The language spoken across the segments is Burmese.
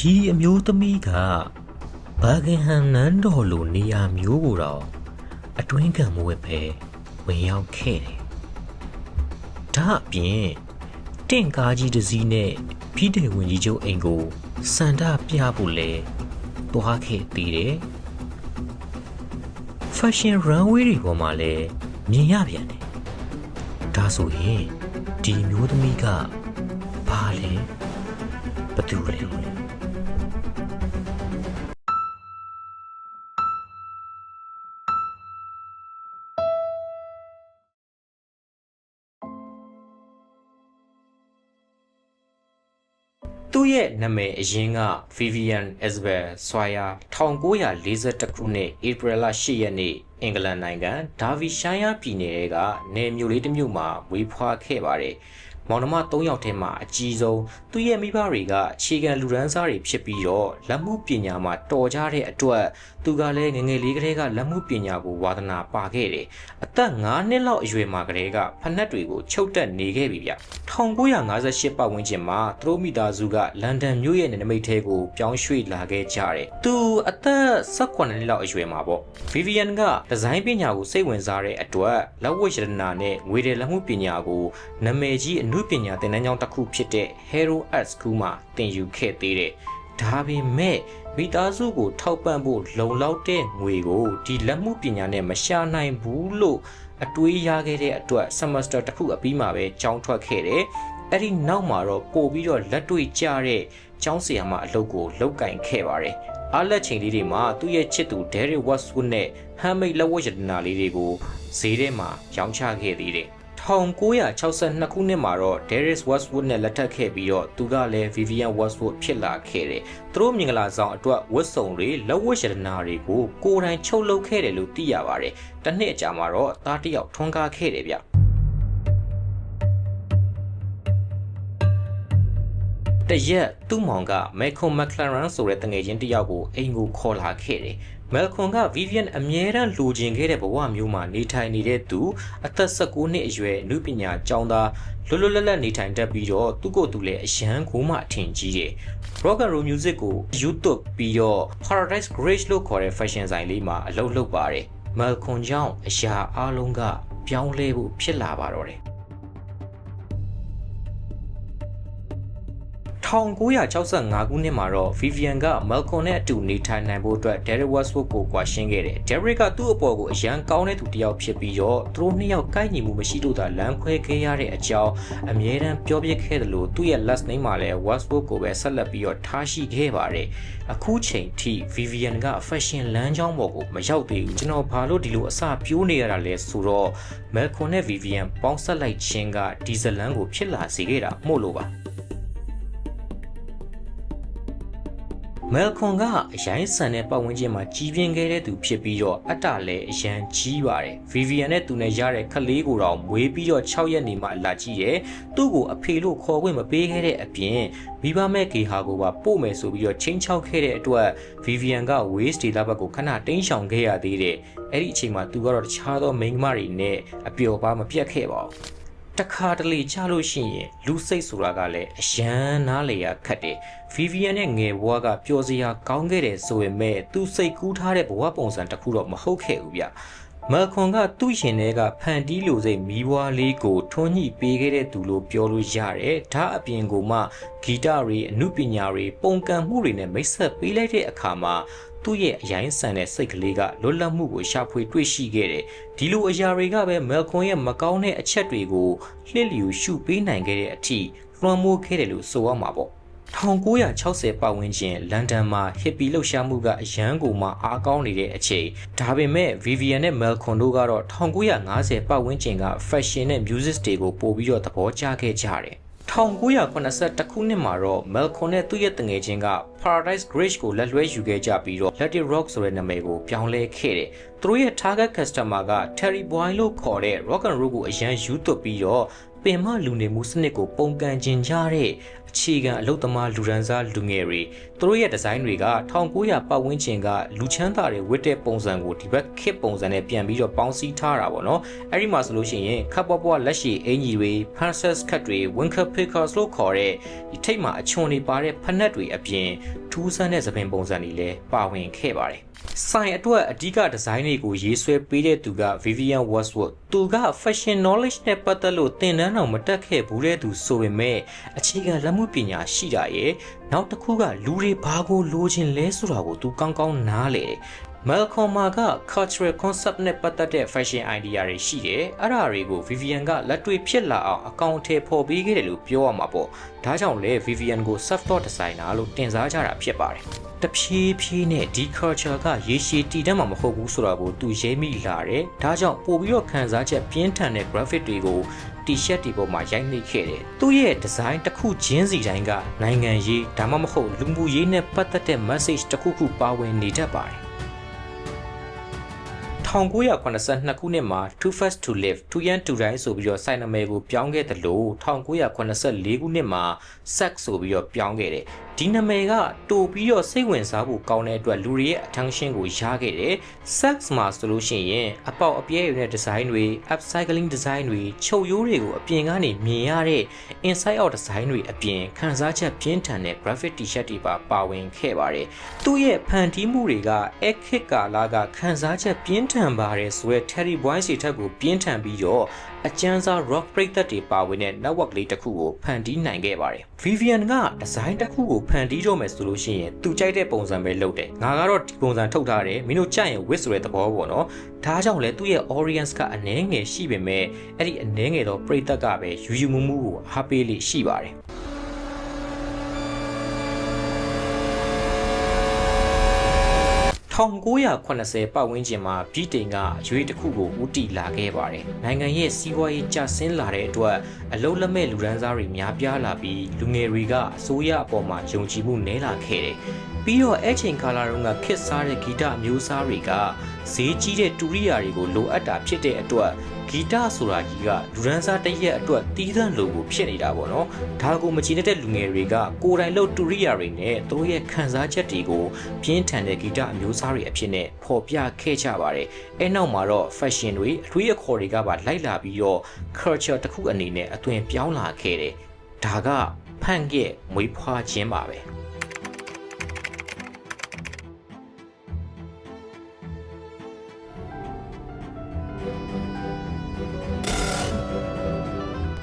ဒီအမျိုးသမီးကဘာဂင်ဟန်နန်းတော်လိုနေရာမျိုးကိုတော့အတွင်းခံမဝက်ပဲဝင်ရောက်ခဲ့တယ်။ဒါအပြင်တင့်ကားကြီးတစ်စီးနဲ့ပြည်ထောင်ဝင်ကြီးချုပ်အိမ်ကိုစန္ဒပြဖို့လဲသွားခဲ့သေးတယ်။ Fashion runway တွေပေါ်မှာလဲမြင်ရပြန်တယ်။ဒါဆိုရင်ဒီမျိုးသမီးကဘာလဲဘာတူလဲသူ့ရဲ့နာမည်အရင်းက Vivian Isabel Swire 1942ခုနှစ်ဧပြီလ8ရက်နေ့အင်္ဂလန်နိုင်ငံဒါဗီရှိုင်းယားပြည်နယ်ကနေမြို့လေးတစ်မြို့မှာမွေးဖွားခဲ့ပါတယ်။မောင်နှမ3ယောက်ထဲမှာအကြီးဆုံးသူ့ရဲ့မိဘတွေကအခြေခံလူဒန်းစားတွေဖြစ်ပြီးတော့လက်မှုပညာမှာတော်ကြတဲ့အတွက်သူကလည်းငငယ်လေးကလေးကလက်မှုပညာကိုဝါသနာပါခဲ့တယ်။အသက်9နှစ်လောက်အရွယ်မှာကလေးကဖနက်တွေကိုချုပ်တက်နေခဲ့ပြီဗျ။1958ပတ်ဝန်းကျင်မှာသူတို့မိသားစုကလန်ဒန်မြို့ရဲ့နယ်နိမိတ်ထဲကိုပြောင်းရွှေ့လာခဲ့ကြတယ်။သူအသက်18နှစ်လောက်အရွယ်မှာပေါ့။ Vivian ကဒီဇိုင်းပညာကိုစိတ်ဝင်စားတဲ့အတွက်လက်ဝတ်ရတနာနဲ့ငွေတယ်လက်မှုပညာကိုနာမည်ကြီးအမှုပညာသင်တန်းကျောင်းတစ်ခုဖြစ်တဲ့ Hero Art School မှာသင်ယူခဲ့သေးတယ်။ဒါပေမဲ့မိသားစုကိုထောက်ပံ့ဖို့လုံလောက်တဲ့ငွေကိုဒီလက်မှုပညာနဲ့မရှာနိုင်ဘူးလို့အတွေးရခဲ့တဲ့အတွက် semester တစ်ခုအပြီးမှာပဲကျောင်းထွက်ခဲ့တယ်။အဲ့ဒီနောက်မှာတော့ပို့ပြီးတော့လက်တွေ့ကျတဲ့ကျောင်းဆရာမအလုပ်ကိုလုပ်ကင်ခဲ့ပါတယ်။အားလက်ချိန်လေးတွေမှာသူ့ရဲ့ချစ်သူ Derek Westwood နဲ့ handmade လက်ဝတ်ရတနာလေးတွေကိုဈေးထဲမှာရောင်းချခဲ့သေးတယ်1962ခုနှစ်မှာတော့ Derek Westwood နဲ့လက်ထပ်ခဲ့ပြီးတော့သူကလည်း Vivian Westwood ဖြစ်လာခဲ့တယ်။သူတို့မင်္ဂလာဆောင်အတွက်ဝတ်စုံတွေလက်ဝတ်ရတနာတွေကိုကိုယ်တိုင်ချုပ်လုပ်ခဲ့တယ်လို့သိရပါတယ်။တစ်နှစ်အကြာမှာတော့သားတစ်ယောက်ထွန်းကားခဲ့တယ်ဗျ။တရက်သူ့မောင်က Malcolm McLaren ဆိုတဲ့တငယ်ချင်းတစ်ယောက်ကိုအိမ်ကိုခေါ်လာခဲ့တယ်။ Malcolm က Vivian အမြဲတမ်းလိုချင်ခဲ့တဲ့ဘဝမျိုးမှာနေထိုင်နေတဲ့သူအသက်19နှစ်အရွယ်နုပညာကျောင်းသားလွတ်လွတ်လပ်လပ်နေထိုင်တတ်ပြီးတော့သူ့ကိုယ်သူလည်းအရန်ကိုမှအထင်ကြီးတယ်။ Rock and roll music ကို YouTube ပြီးတော့ Paradise Garage လို့ခေါ်တဲ့ fashion ဆိုင်လေးမှာအလုပ်လုပ်ပါတယ်။ Malcolm ကြောင့်အရာအလုံးကပြောင်းလဲဖို့ဖြစ်လာပါတော့တယ်1965ခုနှစ်မှာတော့ Vivian က Malcolm နဲ့အတူနေထိုင်နိုင်ဖို့အတွက် Derek Westwood ကိုကွာရှင်းခဲ့တယ်။ Derek ကသူ့အပေါ်ကိုအရန်ကောင်းတဲ့သူတစ်ယောက်ဖြစ်ပြီးတော့သူတို့နှစ်ယောက်ကိုက်ညီမှုမရှိတော့တာလမ်းခွဲခဲ့ရတဲ့အကြောင်းအမြဲတမ်းပြောပြခဲ့တယ်လို့သူ့ရဲ့ last name မှာလည်း Westwood ကိုပဲဆက်လက်ပြီးတော့ထားရှိခဲ့ပါတယ်။အခုချိန်ထိ Vivian က fashion လမ်းကြောင်းပေါ်ကိုမရောက်သေးဘူး။ကျွန်တော်ဘာလို့ဒီလိုအစပြိုးနေရတာလဲဆိုတော့ Malcolm နဲ့ Vivian ပေါင်းဆက်လိုက်ခြင်းကဒီဇလန်ကိုဖြစ်လာစေခဲ့တာမို့လို့ပါ။ Malcolm ကအရိုင်းဆန်တဲ့ပတ်ဝန်းကျင်မှာကြီးပြင်းခဲ့တဲ့သူဖြစ်ပြီးတော့အတ္တလည်းအရန်ကြီးပါတယ်။ Vivian နဲ့သူနဲ့ရတဲ့ခလေးကိုတော့မွေးပြီးတော့6ရက်နေမှလာကြည့်တယ်။သူ့ကိုအဖေလို့ခေါ်ခွင့်မပေးခဲ့တဲ့အပြင်မိဘမဲ့ဂေဟာကိုပါပို့မယ်ဆိုပြီးတော့ချင်းချောက်ခဲ့တဲ့အတွက် Vivian က West ဒေသဘက်ကိုခဏတင်းရှောင်ခဲ့ရသေးတယ်။အဲ့ဒီအချိန်မှာသူကတော့တခြားသောမိန်းမတွေနဲ့အပျော်ပါမပြတ်ခဲ့ပါဘူး။တခါတလေချလို့ရှိရင်လူစိတ်ဆိုတာကလည်းအရန်နားလေရခတ်တယ်။ Vivian နဲ့ငယ်ဘဝကပျော်စရာကောင်းခဲ့တယ်ဆိုပေမဲ့သူစိတ်ကူးထားတဲ့ဘဝပုံစံတစ်ခုတော့မဟုတ်ခဲ့ဘူးဗျ။ Malcolm ကသူ့ရှင်ထဲကဖန်တီးလိုစိတ်မီးပွားလေးကိုထွန်းညှိပေးခဲ့တဲ့သူလို့ပြောလို့ရတယ်။ဒါအပြင်ကိုမှဂီတတွေအမှုပညာတွေပုံကံမှုတွေနဲ့မိတ်ဆက်ပေးလိုက်တဲ့အခါမှာသူ့ရဲ့အရိုင်းဆန်တဲ့စိတ်ကလေးကလွတ်လပ်မှုကိုရှာဖွေတွေ့ရှိခဲ့တယ်။ဒီလိုအရာတွေကပဲ Malcolm ရဲ့မကောင်းတဲ့အချက်တွေကိုလှစ်လျူရှုပေးနိုင်ခဲ့တဲ့အထိလွှမ်းမိုးခဲ့တယ်လို့ဆိုရမှာပေါ့1960ပတ်ဝန်းကျင်လန်ဒန်မှာ hippie လှုပ်ရှားမှုကအရန်ကိုမှအားကောင်းနေတဲ့အချိန်ဒါပေမဲ့ Vivian နဲ့ Malcolm တို့ကတော့1950ပတ်ဝန်းကျင်က fashion နဲ့ music တွေကိုပို့ပြီးတော့သဘောကျခဲ့ကြတယ်1981ခုနှစ်မှာတော့ Malcolm နဲ့သူ့ရဲ့တငယ်ချင်းက Paradise Garage ကိုလက်လွဲယူခဲ့ကြပြီးတော့ Let It Rock ဆိုတဲ့နာမည်ကိုပြောင်းလဲခဲ့တယ်။သူတို့ရဲ့ target customer က Terry Boyle လို့ခေါ်တဲ့ rock and roll ကိုအရန်ယူသွတ်ပြီးတော့ ပင်မလူနေမှုစနစ်ကိုပုံကန်ကျင်ကြတဲ့အခြေခံအလုပ်သမားလူရန်စားလူငယ်တွေသူတို့ရဲ့ဒီဇိုင်းတွေက1900ပတ်ဝန်းကျင်ကလူချမ်းသာတွေဝတ်တဲ့ပုံစံကိုဒီဘက်ခစ်ပုံစံနဲ့ပြန်ပြီးတော့ပေါင်းစည်းထားတာပေါ့နော်အဲ့ဒီမှာဆိုလို့ရှိရင်ခပ်ပွားပွားလက်ရှိအင်ကြီးတွေ princess cut တွေ winker pickers လို့ခေါ်တဲ့ဒီထိတ်မှာအချွန်တွေပါတဲ့ဖက်နက်တွေအပြင်ထူးဆန်းတဲ့သပင်ပုံစံတွေလည်းပါဝင်ခဲ့ပါတယ်ဆိုင်အတွက်အဓိကဒီဇိုင်းတွေကိုရေးဆွဲပေးတဲ့သူက Vivienne Westwood သူက fashion knowledge နဲ့ပတ်သက်လို့သင်တန်းတော်မတက်ခဲ့ဘူးတဲ့သူဆိုပေမဲ့အခြေခံလက်မှုပညာရှိတာရဲ့နောက်တစ်ခုကလူတွေဘာကိုလိုချင်လဲဆိုတာကိုသူကောင်းကောင်းနားလေတယ်Malcolm က cultural concept နဲ့ပတ်သက်တဲ့ fashion idea တွေရှိတယ်။အဲ့ဒါတွေကို Vivienne ကလက်တွေ့ဖြစ်လာအောင်အကောင့်ထဲပေါ်ပေးခဲ့တယ်လို့ပြောရမှာပေါ့။ဒါကြောင့်လဲ Vivienne ကို self taught designer လို့တင်စားကြတာဖြစ်ပါတယ်။တဖြည်းဖြည်းနဲ့ဒီ culture ကရေရှည်တည်တတ်မှာမဟုတ်ဘူးဆိုတာကိုသူရေးမိလာတယ်။ဒါကြောင့်ပို့ပြီးတော့ခန်းစားချက်ပြင်းထန်တဲ့ graphic တွေကို T-shirt တွေပေါ်မှာရိုက်နှိပ်ခဲ့တယ်။သူ့ရဲ့ design တစ်ခုချင်းစီတိုင်းကနိုင်ငံရေးဒါမှမဟုတ်လူမှုရေးနဲ့ပတ်သက်တဲ့ message တစ်ခုခုပါဝင်နေတတ်ပါတယ်။1982ခုနှစ်မှာ Too Fast to Live Too Young to Die ဆိုပြီးတော့စိုင်နာမည်ကိုပြောင်းခဲ့တယ်လို့1984ခုနှစ်မှာ Sex ဆိုပြီးတော့ပြောင်းခဲ့တယ်ဒီနာမည်ကတိုးပြီးတော့စိတ်ဝင်စားဖို့ကောင်းတဲ့အတွက်လူတွေရဲ့ attention ကိုရခဲ့တယ် Sex မှာဆိုလို့ရှိရင်အပေါက်အပြဲတွေနဲ့ design တွေ upcycling design တွေချုပ်ရိုးတွေကိုအပြင်ကနေမြင်ရတဲ့ inside out design တွေအပြင်ခန်းစားချက်ပြင်းထန်တဲ့ graphic t-shirt တွေပါဝင်ခဲ့ပါတယ်သူ့ရဲ့ဖန်တီးမှုတွေကအခက်ကာလာကခန်းစားချက်ပြင်းထန်ပါတယ်ဆိုရဲ Terry Boyce စီထက်ကိုပြင်းထန်ပြီးတော့အကျန်းစား rock ပရိသတ်တွေပါဝင်တဲ့ network လေးတစ်ခုကိုဖန်တီးနိုင်ခဲ့ပါတယ် Vivienne က design တစ်ခုကိုဖန်တီးတော့မယ်ဆိုလို့ရှိရင်သူကြိုက်တဲ့ပုံစံပဲလုပ်တယ်ငါကတော့ဒီပုံစံထုတ်ထားတယ်မင်းတို့ကြိုက်ရင် wit ဆိုတဲ့သဘောပေါ့နော်ဒါကြောင့်လဲသူ့ရဲ့ audience ကအနည်းငယ်ရှိပေမဲ့အဲ့ဒီအနည်းငယ်တော့ပရိသတ်ကပဲယူယူမှုကိုအားပေးလိရှိပါတယ်1980ပတ်ဝန်းကျင်မှာဗြိတိန်ကရွေးတစ်ခုကိုဦးတည်လာခဲ့ပါတယ်။နိုင်ငံရဲ့စီးပွားရေးကျဆင်းလာတဲ့အတွက်အလုံးလက်မဲ့လူဒန်းစားတွေများပြားလာပြီးလူငယ်တွေကအစိုးရအပေါ်မှာယုံကြည်မှုနည်းလာခဲ့တယ်။ပြီးတော့အဲ့ချိန်ကာလတုန်းကခစ်စားတဲ့ဂီတအမျိုးအစားတွေကဈေးကြီးတဲ့တူရိယာတွေကိုလိုအပ်တာဖြစ်တဲ့အတွက်ဂီတဆိုတာကြီးကလူဒန်းစားတစ်ရက်အတွက်တီးသန့်လိုကိုဖြစ်နေတာပေါ့နော်ဒါကိုမချင်တဲ့လူငယ်တွေကကိုယ်တိုင်လို့တူရိယာတွေနဲ့သူတို့ရဲ့ခံစားချက်တွေကိုပြင်းထန်တဲ့ဂီတအမျိုးအစားတွေအဖြစ်နဲ့ပေါ်ပြခဲ့ကြပါတယ်အဲနောက်မှာတော့ fashion တွေအထွေးအခေါ်တွေကပါလိုက်လာပြီးတော့ culture တစ်ခုအနေနဲ့အသွင်ပြောင်းလာခဲ့တယ်ဒါကဖန်ရဲ့မွေးဖွားခြင်းပါပဲ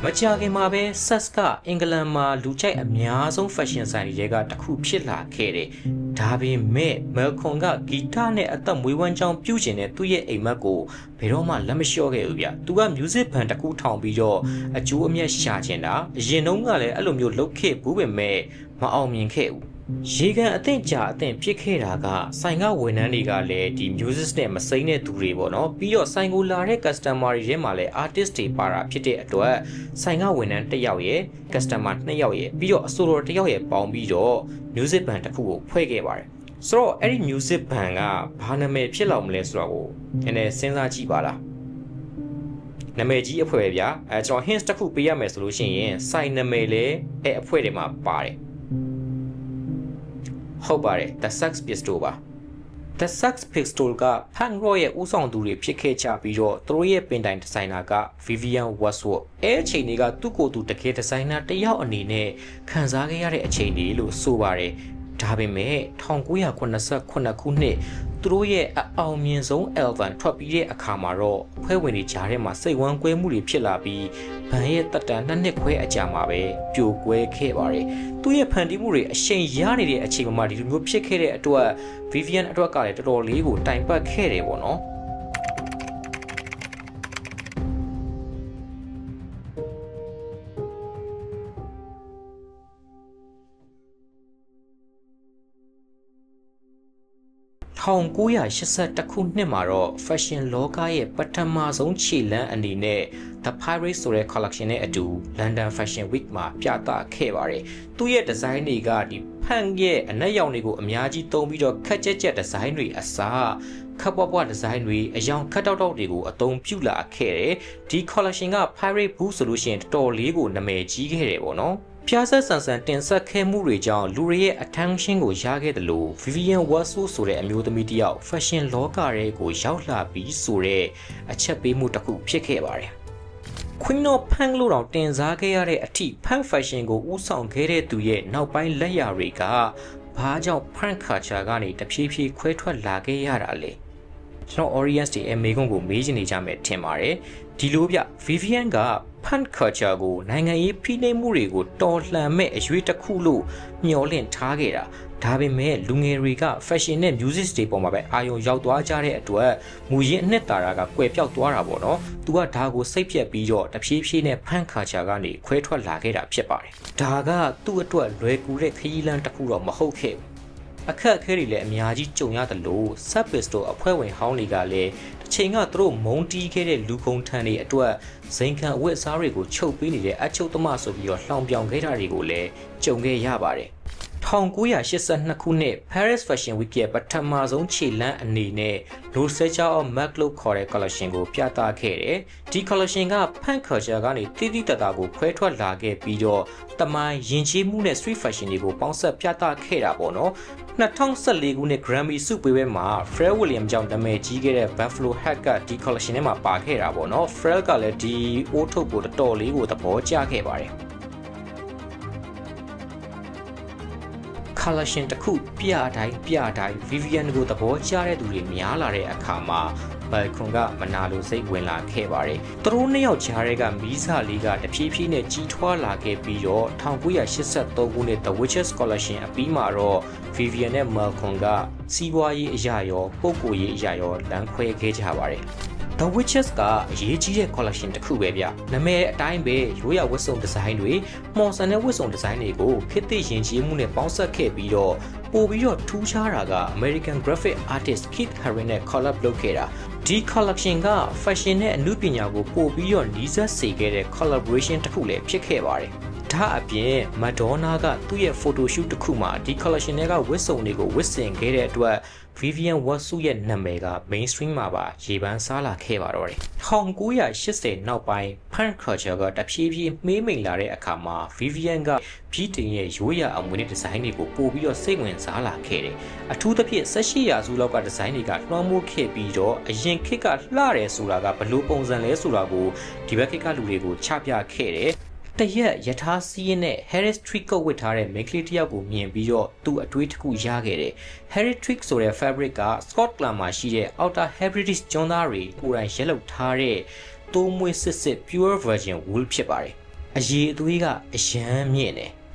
မကြာခင်မှာပဲ Saks ကအင်္ဂလန်မှာလူကြိုက်အများဆုံး fashion ဆိုင်တွေကတစ်ခုဖြစ်လာခဲ့တယ်။ဒါပေမဲ့ Malcolm ကဂီတနဲ့အသက်မွေးဝမ်းကြောင်းပြုကျင်တဲ့သူ့ရဲ့အိမ်မက်ကိုဘယ်တော့မှလက်မလျှော့ခဲ့ဘူးဗျ။သူက music band တစ်ခုထောင်ပြီးတော့အကျိုးအမြတ်ရှာချင်တာအရင်တုန်းကလည်းအဲ့လိုမျိုးလုပ်ခဲ့ဘူးပေမဲ့မအောင်မြင်ခဲ့ဘူး။ရေကန်အသင့်ကြာအသင့်ဖြစ်ခဲ့တာကဆိုင်ကဝန်ထမ်းတွေကလည်းဒီ music နဲ့မစိမ့်တဲ့သူတွေပေါ့နော်ပြီးတော့ဆိုင်ကိုလာတဲ့ customer တွေထဲမှာလည်း artist တွေပါတာဖြစ်တဲ့အတွက်ဆိုင်ကဝန်ထမ်းတစ်ယောက်ရဲ့ customer နှစ်ယောက်ရဲ့ပြီးတော့အဆိုတော်တစ်ယောက်ရဲ့ပေါင်းပြီးတော့ music band တစ်ခုကိုဖွဲ့ခဲ့ပါတယ်ဆိုတော့အဲ့ဒီ music band ကဘာနာမည်ဖြစ်လောက်မလဲဆိုတော့ကိုနည်းနည်းစဉ်းစားကြည့်ပါလားနာမည်ကြီးအဖွဲ့ပဲဗျာကျွန်တော် hints တစ်ခုပေးရမယ်ဆိုလို့ရှိရင်ဆိုင်နာမည်လည်းအဲ့အဖွဲ့တွေမှာပါတယ်ဟုတ်ပါတယ် The Sex Pistols ပါ The Sex Pistols က punk rock ရဲ့ဦးဆောင်သူတွေဖြစ်ခဲ့ကြပြီးတော့သူတို့ရဲ့ပင်တိုင်ဒီဇိုင်နာက Vivienne Westwood အဲ့အချိန်တွေကသူ့ကိုယ်သူတကယ်ဒီဇိုင်နာတစ်ယောက်အနေနဲ့ခံစားခဲ့ရတဲ့အချိန်တွေလို့ဆိုပါတယ်ဒါပေမဲ့1989ခုနှစ်သူတို့ရဲ့အအောင်မြင်ဆုံး album ထွက်ပြီးတဲ့အခါမှာတော့ဖွဲ့ဝင်တွေကြားထဲမှာစိတ်ဝမ်းကွဲမှုတွေဖြစ်လာပြီးဘန်ရဲ့တက်တန်2နှစ်ခွဲအကြာမှာပဲပြိုကွဲခဲ့ပါတယ်သူ့ရဲ့ဖန်တီးမှုတွေအရှိန်ရနေတဲ့အချိန်မှာဒီလိုမျိုးဖြစ်ခဲ့တဲ့အတွက် Vivienne အတွက်ကလည်းတော်တော်လေးကိုတိုင်ပတ်ခဲ့တယ်ပေါ့နော်1982ခုနှစ်မှာတော့ fashion လောကရဲ့ပထမဆုံးခြေလှမ်းအနေနဲ့ The Pirate ဆိုတဲ့ collection နဲ့အတူ London Fashion Week မှာပြသခဲ့ပါတယ်။သူ့ရဲ့ design တွေကဒီဖန်ရဲ့အနက်ရောင်တွေကိုအများကြီးသုံးပြီးတော့ခက်ကြက်ကြက် design တွေအစား ခပ်ပွားပွားဒီဇိုင်းတွေအယောင်ခတ်တောက်တောက်တွေကိုအသုံးပြုလာခဲ့တယ်ဒီ collection က pirate ဘူးဆိုလို့ရှိရင်တော်တော်လေးကိုနာမည်ကြီးခဲ့တယ်ပေါ့နော်ပြားဆက်ဆန်ဆန်တင်ဆက်ခဲ့မှုတွေကြောင့်လူတွေရဲ့ attention ကိုရခဲ့တယ်လို့ Vivienne Westwood ဆိုတဲ့အမျိုးသမီးတစ်ယောက် fashion လောကရဲကိုရောက်လာပြီးဆိုတဲ့အချက်ပေးမှုတစ်ခုဖြစ်ခဲ့ပါတယ် Queen of Punk လို့တောင်တင်စားခဲ့ရတဲ့အထိ Punk fashion ကိုဦးဆောင်ခဲ့တဲ့သူရဲ့နောက်ပိုင်းလက်ရာတွေကဘာကြောင့် Punk culture ကနေတဖြည်းဖြည်းခွဲထွက်လာခဲ့ရတာလဲကျွန်တော် audience တွေအမေကုန်းကိုမေးချင်နေကြမယ်ထင်ပါတယ်ဒီလိုပြ Vivienne က Punk culture ကိုနိုင်ငံရေးဖိနှိပ်မှုတွေကိုတော်လှန်မဲ့အရွေးတစ်ခုလို့မျှော်လင့်ထားခဲ့တာဒါပေမဲ့လူငယ်တွေက fashion နဲ့ music တွေပေါ်မှာပဲအာရုံရောက်သွားကြတဲ့အတွက်မူရင်းအနှစ်သာရကကွယ်ပြောက်သွားတာပေါ့နော်။ तू ကဒါကိုစိတ်ဖြတ်ပြီးတော့တဖြည်းဖြည်းနဲ့ Punk culture ကနေခွဲထွက်လာခဲ့တာဖြစ်ပါတယ်။ဒါကသူ့အတွက်လွယ်ကူတဲ့ခရီးလမ်းတစ်ခုတော့မဟုတ်ခဲ့ဘူး။အခက်အခဲတွေလည်းအများကြီးကြုံရတယ်လို့ Sex Pistols အဖွဲ့ဝင်ဟောင်းတွေကလည်းတစ်ချိန်ကသူတို့မုန်းတီးခဲ့တဲ့လူကုန်ထမ်းတွေအတွက်ဇိမ်ခံအဝတ်အစားတွေကိုချုပ်ပေးနေတဲ့အချုပ်သမားဆိုပြီးတော့လှောင်ပြောင်ခဲ့တာတွေကိုလည်းကြုံခဲ့ရပါတယ်1982ခုနှစ် Paris Fashion Week ရဲ့ပထမဆုံးခြေလှမ်းအနေနဲ့ Rosalia of Mac လို့ခေါ်တဲ့ collection ကိုပြသခဲ့တယ်။ဒီ collection က Punk culture ကနေတိတိတတ်တာကိုခွဲထွက်လာခဲ့ပြီးတော့တမိုင်းယဉ်ကျေးမှုနဲ့ street fashion တွေကိုပေါင်းစပ်ပြသခဲ့တာပေါ့နော်။2014ခုနှစ် Grammy ဆုပေးပွဲမှာ Pharrell Williams ကြောင့်နာမည်ကြီးခဲ့တဲ့ Buffalo Hat ကဒီ collection ထဲမှာပါခဲ့တာပေါ့နော်။ Pharrell ကလည်းဒီအိုးထုတ်ကိုတော်တော်လေးကိုသဘောကျခဲ့ပါတယ်။ collection တစ်ခုပြတိုင်း Vivienne ကိုသဘောကျတဲ့သူတွေများလာတဲ့အခါမှာ Balcon ကမနာလိုစိတ်ဝင်လာခဲ့ပါတယ်။သူတို့နှစ်ယောက်ကြားထဲကမီးစာလေးကတဖြည်းဖြည်းနဲ့ကြီးထွားလာခဲ့ပြီးတော့1983ခုနှစ် The Witches Collection အပြီးမှာတော့ Vivienne နဲ့ Balcon ကစီးပွားရေးအရာရောပုဂ္ဂိုလ်ရေးအရာရောလမ်းခွဲခဲ့ကြပါတယ်။ The Witches ကအရေးကြီးတဲ့ collection တစ်ခုပဲဗျ။နာမည်အတိုင်းပဲရိုးရာဝတ်စုံဒီဇိုင်းတွေမော်ဆန်တဲ့ဝတ်စုံဒီဇိုင်းတွေကိုခေတ်သစ်ယဉ်ကျေးမှုနဲ့ပေါင်းစပ်ခဲ့ပြီးတော့ပို့ပြီးတော့ထူးခြားတာက American graphic artist Keith Haring နဲ့ collab လုပ်ခဲ့တာဒီ collection က fashion နဲ့အမှုပညာကိုပို့ပြီးတော့နီးစပ်စေခဲ့တဲ့ collaboration တစ်ခုလည်းဖြစ်ခဲ့ပါတယ်။ဒါအပြင် Madonna ကသူ့ရဲ့ photo shoot တစ်ခုမှာဒီ collection တွေကဝတ်စုံတွေကိုဝတ်ဆင်ခဲ့တဲ့အတွက် Vivienne Westwood ရဲ့နာမည်က mainstream မှာပါရေပန်းစားလာခဲ့ပါတော့တယ်။1980နောက်ပိုင်း Punk culture ကတဖြည်းဖြည်းမှေးမှိန်လာတဲ့အခါမှာ Vivienne ကပြည်တင်ရဲ့ရိုးရာအမွေအနှစ်ဒီဇိုင်းတွေကိုပို့ပြီးတော့စိတ်ဝင်စားလာခဲ့တယ်။အထူးသဖြင့်18ရာစုလောက်ကဒီဇိုင်းတွေကလွှမ်းမိုးခဲ့ပြီးတော့အရင်ခေတ်ကလှတယ်ဆိုတာကဘယ်လိုပုံစံလဲဆိုတာကိုဒီဘက်ခေတ်ကလူတွေကိုချပြခဲ့တယ်။တရက်ယထာစီးရင်နဲ့ Harris Tweed ကုတ်ဝတ်ထားတဲ့မိန်းကလေးတစ်ယောက်ကိုမြင်ပြီးတော့သူ့အတွေးတစ်ခုရခဲ့တယ်။ Harris Tweed ဆိုတဲ့ fabric က Scotland မှာရှိတဲ့ Outer Hebrides ကျွန်းသားတွေကိုယ်တိုင်ရက်လုပ်ထားတဲ့သိုးမွေးစစ် pure virgin wool ဖြစ်ပါတယ်။အရေးအသွေးကအရန်မြင့်တယ်။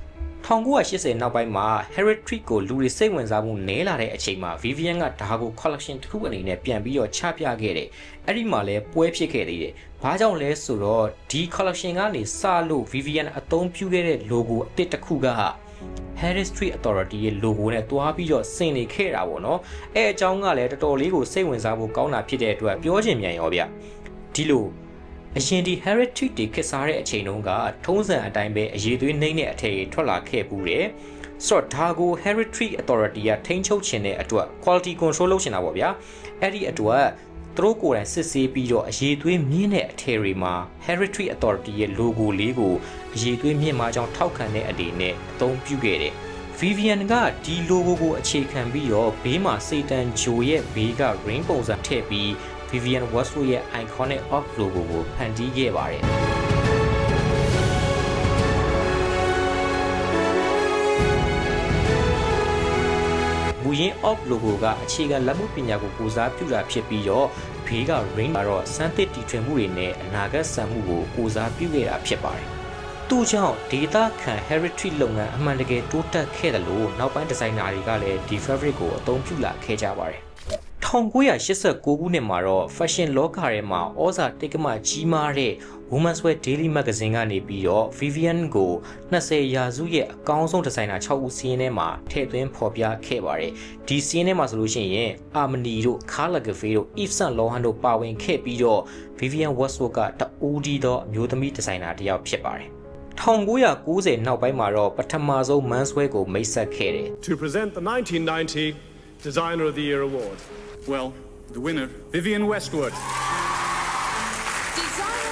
1980နောက်ပိုင်းမှာ Harris Tweed ကိုလူတွေစိတ်ဝင်စားမှုနည်းလာတဲ့အချိန်မှာ Vivienne ကဒါကို collection တစ်ခုအနေနဲ့ပြန်ပြီးတော့ချပြခဲ့တယ်။အဲ့ဒီမှာလည်းပွဲဖြစ်ခဲ့သေးတယ်။ဘာကြောင့်လဲဆိုတော့ဒီ collection ကနေစလို့ Vivienne အသုံးပြုခဲ့တဲ့ logo အသစ်တစ်ခုက Harris Street Authority ရဲ့ logo နဲ့တွားပြီးတော့ဆင်နေခဲ့တာပေါ့နော်။အဲအကြောင်းကလည်းတော်တော်လေးကိုစိတ်ဝင်စားဖို့ကောင်းတာဖြစ်တဲ့အတွက်ပြောချင်မြန်ရောဗျ။ဒီလိုအရင်ဒီ Harris Tweed တွေခက်စားတဲ့အချိန်တုန်းကထုံးစံအတိုင်းပဲအရေးသွေးနှိမ့်တဲ့အထည်ထွက်လာခဲ့ပူတယ်။ဆိုတော့ဒါကို Harris Tweed Authority ကထိန်းချုပ်ခြင်းတဲ့အတွက် quality control လုပ်ချင်တာပေါ့ဗျာ။အဲ့ဒီအတွက်သူတို့ကိုယ်တိုင်စစ်ဆေးပြီးတော့အရေးသွေးမြင့်တဲ့အထည်တွေမှာ Harris Tweed Authority ရဲ့ logo လေးကိုအရေးသွေးမြင့်မှကြောင့်ထောက်ခံတဲ့အနေနဲ့အသုံးပြုခဲ့တယ်။ Vivienne ကဒီ logo ကိုအခြေခံပြီးတော့ဘေးမှာစေတန်ဂျိုရဲ့ဘေးက ring ပုံစံထည့်ပြီး Vivienne Westwood ရဲ့ iconic off logo ကိုဖန်တီးခဲ့ပါတယ်။မူရင်း off logo ကအခြေခံလက်မှုပညာကိုကိုစားပြုတာဖြစ်ပြီးတော့ဘေးက ring ကတော့စမ်းသစ်တီထွင်မှုတွေနဲ့အနာဂတ်ဆန်မှုကိုကိုစားပြုခဲ့တာဖြစ်ပါတယ်။သူ့ကြောင့်ဒေတာခံ Harris Tweed လုပ်ငန်းအမှန်တကယ်တိုးတက်ခဲ့တယ်လို့နောက်ပိုင်းဒီဇိုင်နာတွေကလည်းဒီ fabric ကိုအသုံးပြုလာခဲ့ကြပါတယ်1989ခုနှစ်မှာတော့ fashion လောကထဲမှာဩဇာတိတ်ကမကြီးမားတဲ့ Women's Wear Daily Magazine ကနေပြီးတော့ Vivienne ကို20ရာစုရဲ့အကောင်းဆုံးဒီဇိုင်နာ6ဦးစီးရင်ထဲမှာထည့်သွင်းဖော်ပြခဲ့ပါတယ်။ဒီစီးရင်ထဲမှာဆိုလို့ရှိရင် Armani တို့ Karl Lagerfeld တို့ Yves Saint Laurent တို့ပါဝင်ခဲ့ပြီးတော့ Vivienne Westwood ကတဦးဒီသောအမျိုးသမီးဒီဇိုင်နာတစ်ယောက်ဖြစ်ပါတယ်။1990နောက်ပိုင်းမှာတော့ပထမဆုံး Men's Wear ကိုမိတ်ဆက်ခဲ့တယ် To present the 1990 Designer of the Year Award. Well, The winner, Vivienne Westwood. Designer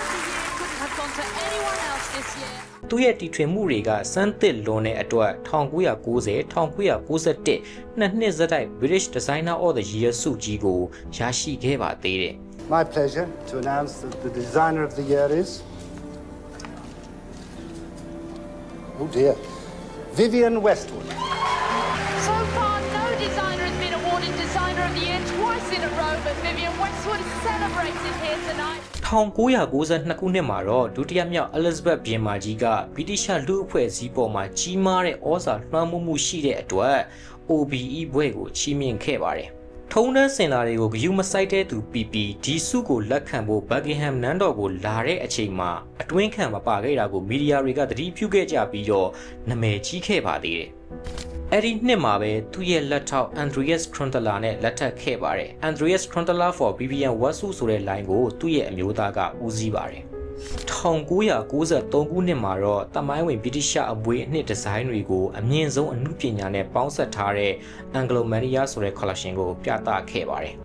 of the year couldn't have gone to anyone else this year. သူ့ရဲ့တီထွင်မှုတွေကစမ်းသစ်လွန်တဲ့အတွက်1990 1991နှစ်နှစ်ဆက်တိုက် British Designer of the Year ဆုကြီးကိုရရှိခဲ့ပါသေးတယ် My pleasure to announce that the designer of the year is... Oh dear. Vivienne Westwood. So far, no designer has been awarded Designer of the Year twice in a row, but Vivienne Westwood is celebrated here tonight. 1992 ခုနှစ်မှာတော့ဒုတိယမြောက် Elizabeth ဘုရင်မကြီးကဗြိတိရှလူ့အဖွဲ့အစည်းပေါ်မှာကြီးမားတဲ့ဩဇာလွှမ်းမိုးမှုရှိတဲ့အတွက် OBE ဘွဲ့ကိုချီးမြှင့်ခဲ့ပါတယ်။ထုံးတမ်းစင်လာတွေကိုဂရုမစိုက်တဲ့သူ PP ဒီစုကိုလက်ခံဖို့ Buckingham နန်းတော်ကိုလာတဲ့အချိန်မှာအတွင်းခံမပါခဲ့တာကိုမီဒီယာတွေကသတိပြုခဲ့ကြပြီးတော့နာမည်ကြီးခဲ့ပါသေးတယ်။အဲ့ဒီနှစ်မှာပဲသူ့ရဲ့လက်ထောက် Andreas Krontler နဲ့လက်ထပ်ခဲ့ပါတယ်။ Andreas Krontler for Vivienne Westwood ဆိုတဲ့ line ကိုသူ့ရဲ့အမျိုးသားကဦးစီးပါတယ်။1993ခုနှစ်မှာတော့တမိုင်းဝင်ဗြိတိရှအမွေအနှစ်ဒီဇိုင်းတွေကိုအမြင့်ဆုံးအမှုပညာနဲ့ပေါင်းစပ်ထားတဲ့ Anglomania ဆိုတဲ့ collection ကိုပြသခဲ့ပါတယ်။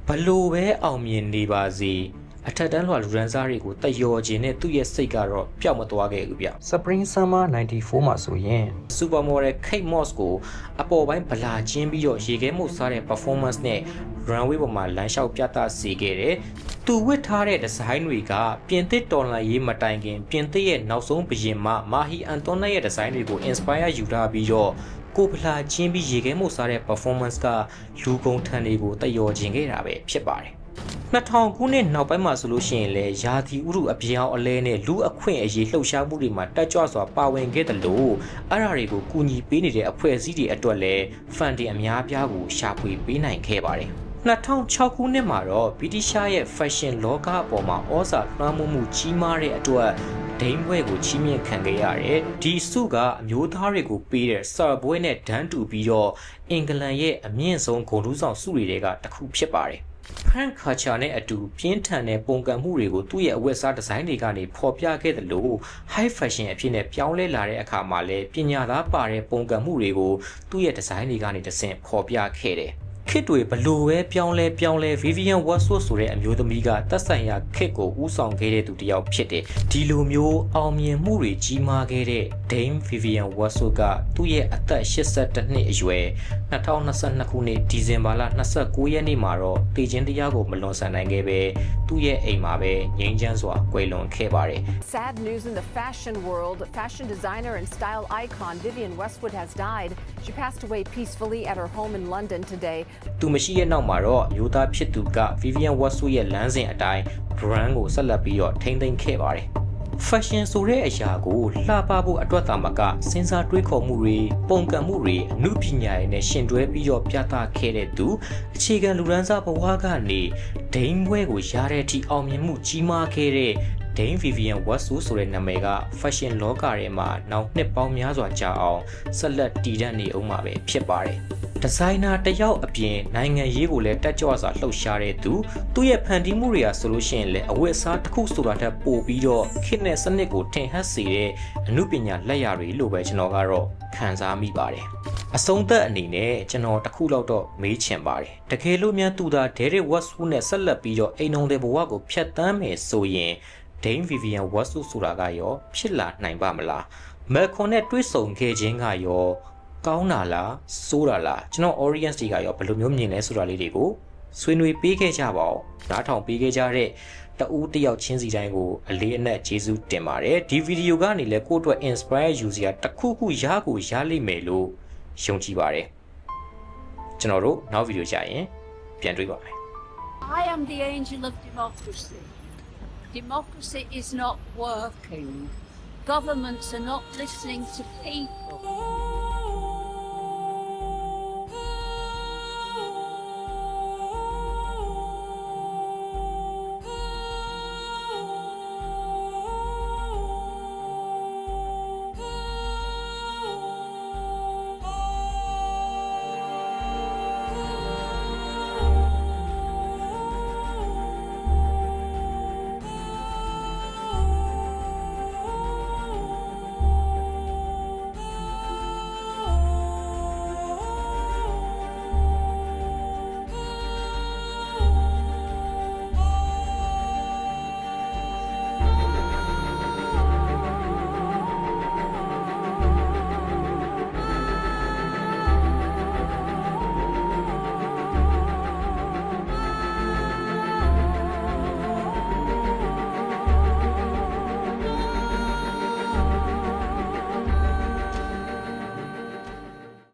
ဘလို့ပဲအောင်မြင်နေပါစေအထက်တန်းလွှာလူရန်စားတွေကိုတယောခြင်းနဲ့သူ့ရဲ့စိတ်ကတော့ပျောက်မသွားခဲ့ဘူးဗျ Spring Summer 94မှာဆိုရင် Supermodel Kate Moss ကိုအပေါ်ပိုင်းဗလာချင်းပြီးတော့ရေခဲမှုစားတဲ့ performance နဲ့ runway ပေါ်မှာလမ်းလျှောက်ပြသစေခဲ့တယ်။သူဝတ်ထားတဲ့ဒီဇိုင်းတွေကပြင်သစ်တော်လှန်ရေးမတိုင်ခင်ပြင်သစ်ရဲ့နောက်ဆုံးဘုရင်မမာဟီအန်တွန်နက်ရဲ့ဒီဇိုင်းတွေကို inspire ယူထားပြီးတော့ကိုဗလာချင်းပြီးရေခဲမှုစားတဲ့ performance ကလူကုန်ထန်တွေကိုတယောခြင်းခဲ့တာပဲဖြစ်ပါတယ်2000ခုနှစ်နောက်ပိုင်းမှာဆိုလို့ရှိရင်လည်းယာတီဥရုအပြောင်းအလဲနဲ့လူအခွင့်အရေးလှုပ်ရှားမှုတွေမှာတက်ကြွစွာပါဝင်ခဲ့တယ်လို့အဲ့ဒါတွေကိုကူညီပေးနေတဲ့အဖွဲ့အစည်းတွေအတွက်လည်း funding အများပြားကိုရှာဖွေပေးနိုင်ခဲ့ပါတယ်2006ခုနှစ်မှာတော့ဗြိတိရှရဲ့ fashion လောကအပေါ်မှာဩဇာလွှမ်းမိုးမှုကြီးမားတဲ့အတွက်ဒိန်းဘွဲကိုချီးမြှင့်ခံခဲ့ရတယ်။ဒီစုကအမျိုးသားတွေကိုပေးတဲ့ဆာဘွဲနဲ့ဒန်းတူပြီးတော့အင်္ဂလန်ရဲ့အမြင့်ဆုံးဂုဏ်ထူးဆောင်စုတွေကတစ်ခုဖြစ်ပါတယ်။ Frank Culture နဲ့အတူပြင်းထန်တဲ့ပုံကံမှုတွေကိုသူ့ရဲ့အဝတ်အစားဒီဇိုင်းတွေကနေဖော်ပြခဲ့တယ်လို့ high fashion အဖြစ်နဲ့ပြောင်းလဲလာတဲ့အခါမှာလည်းပညာသားပါတဲ့ပုံကံမှုတွေကိုသူ့ရဲ့ဒီဇိုင်းတွေကနေတဆင့်ဖော်ပြခဲ့တယ်။ခေတ်တွေဘလို့ပဲပြောင်းလဲ Vivienne Westwood ဆိုတဲ့အမျိုးသမီးကသက်ဆိုင်ရာခေတ်ကိုဦးဆောင်ခဲ့တဲ့သူတစ်ယောက်ဖြစ်တယ်။ဒီလိုမျိုးအောင်မြင်မှုတွေကြီးမားခဲ့တဲ့ Dame Vivienne Westwood ကသူ့ရဲ့အသက်82နှစ်အရွယ်2022ခုနှစ်ဒီဇင်ဘာလ29ရက်နေ့မှာတော့တည်ခြင်းတရားကိုမလွန်ဆန်နိုင်ခဲ့ပဲသူ့ရဲ့အိမ်မှာပဲငြိမ်းချမ်းစွာကွယ်လွန်ခဲ့ပါတယ်။ Sad news in the fashion world. Fashion designer and style icon Vivienne Westwood has died. She passed away peacefully at her home in London today. သူမရှိရဲ့နောက်မှာတော့မျိုးသားဖြစ်သူက Vivienne Westwood ရဲ့လမ်းစဉ်အတိုင်း brand ကိုဆက်လက်ပြီးတော့ထိန်းသိမ်းခဲ့ပါတယ်။ fashion ဆိုတဲ့အရာကိုလှပဖို့အတွက်သာမကစဉ်းစားတွေးခေါ်မှုတွေပုံကံမှုတွေအမှုပညာတွေနဲ့ရှင်တွဲပြီးတော့ပြသခဲ့တဲ့သူအခြေခံလူရန်စားဘဝကနေဒိန်းဘွဲကိုရတဲ့အထိအောင်မြင်မှုကြီးမားခဲ့တဲ့ Dame Vivienne Westwood ဆိုတဲ့နာမည်က fashion လောကထဲမှာနောက်နှစ်ပေါင်းများစွာကြာအောင်ဆက်လက်တည်တံ့နေအောင်မှာပဲဖြစ်ပါတယ်။ဒီဇိုင်နာတယောက်အပြင်နိုင်ငံရေးကိုလည်းတက်ကြွစွာလှုပ်ရှားတဲ့သူရဲ့ဖန်တီးမှုတွေကဆိုလို့ရှိရင်လည်းအဝတ်အစားတစ်ခုဆိုတာထက်ပိုပြီးတော့ခေတ်နဲ့စနစ်ကိုထင်ဟပ်စေတဲ့အမှုပညာလက်ရာတွေလို့ပဲကျွန်တော်ကတော့ခံစားမိပါတယ်။အဆုံးသက်အနေနဲ့ကျွန်တော်တစ်ခုလောက်တော့မေးချင်ပါတယ်။တကယ်လို့များသူသာ Derek Westwood နဲ့ဆက်လက်ပြီးတော့အိမ်တော်တဲ့ဘဝကိုဖျက်ဆီးမယ်ဆိုရင် Dame Vivienne Westwood ဆိုတာကရောဖြစ်လာနိုင်ပါမလား။ Malcolm နဲ့တွေ့ဆုံခဲ့ခြင်းကရောကောင်းတာလားဆိုးတာလားကျွန်တော် audience တွေကရောဘယ်လိုမျိုးမြင်လဲဆိုတာလေးတွေကိုဆွေးနွေးပေးခဲ့ကြပါဦးနားထောင်ပေးခဲ့ကြတဲ့တဦးတယောက်ချင်းစီတိုင်းကိုအလေးအနက်ကျေးဇူးတင်ပါတယ်ဒီဗီဒီယိုကနေလည်းကိုယ့်အတွက် inspire ယူစရာတစ်ခုခုရကိုရလိမ့်မယ်လို့ယုံကြည်ပါတယ်ကျွန်တော်တို့နောက်ဗီဒီယိုကြရင်ပြန်တွေ့ပါမယ် I am the angel of democracy. Democracy is not working. Governments are not listening to people.